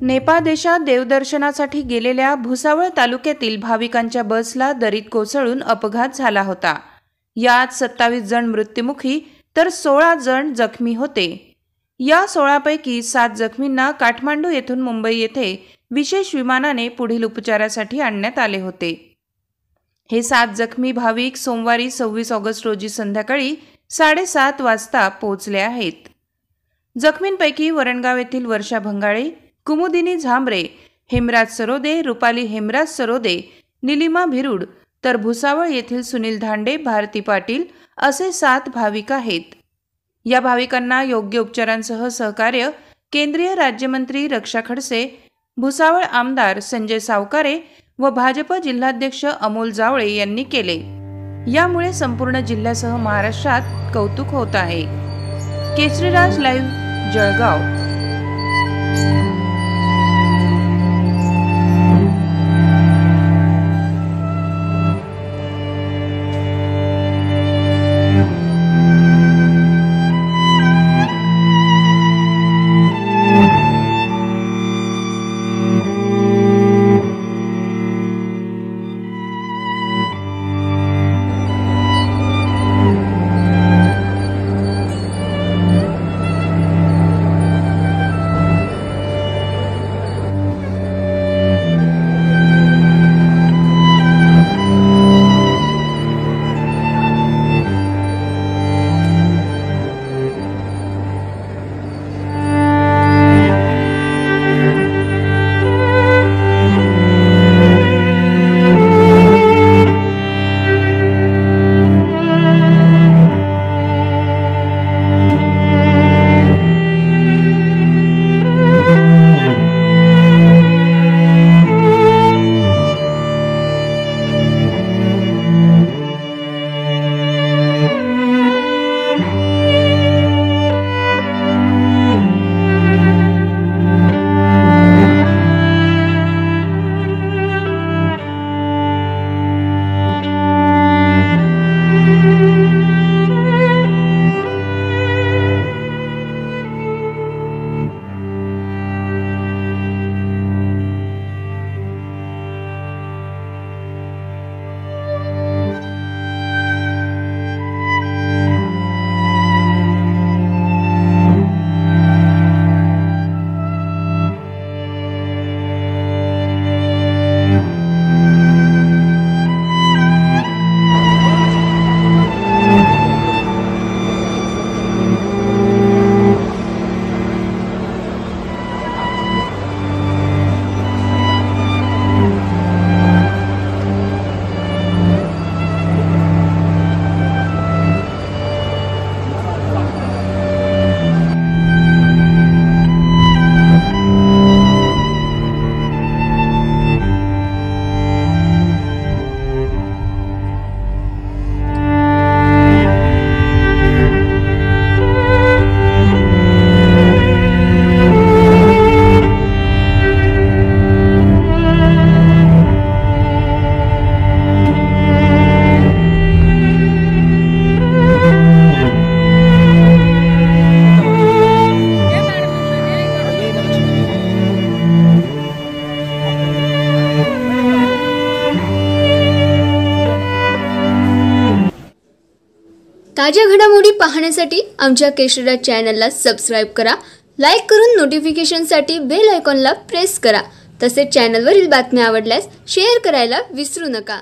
नेपाळ देशात देवदर्शनासाठी गेलेल्या भुसावळ तालुक्यातील भाविकांच्या बसला दरीत कोसळून अपघात झाला होता। यात 27 जण मृत्युमुखी तर 16 जण जखमी होते। या 16 पैकी 7 जखमींना काठमांडू येथून मुंबई येथे विशेष विमानाने पुढील उपचारासाठी आणण्यात आले होते। हे 7 जखमी भाविक सोमवारी 26 ऑगस्ट रोजी संध्याकाळी 7:30 वाजता पोहोचले आहेत। जखमींपैकी वरणगाव येथील वर्षा भंगाळे, कुमुदिनी झांबरे, हेमराज सरोदे, रुपाली हेमराज सरोदे, निलिमा भिरुड तर भुसावळ येथील सुनील धांडे, भारती पाटील असे 7 भाविक आहेत। या भाविकांना योग्य उपचारांसह सहकार्य केंद्रीय राज्यमंत्री रक्षा खडसे, भुसावळ आमदार संजय सावकारे व भाजप जिल्हाध्यक्ष अमोल जावळे यांनी केले। यामुळे संपूर्ण जिल्ह्यासह महाराष्ट्रात कौतुक होत आहे। केसरीराज लाईव्ह, जळगाव। ताज्या घडामोडी पाहण्यासाठी आमच्या केशरीराज चॅनलला सबस्क्राइब करा, लाईक करून नोटिफिकेशनसाठी बेल आयकॉनला प्रेस करा। तसेच चॅनलवरील बातम्या आवडल्यास शेअर करायला विसरू नका।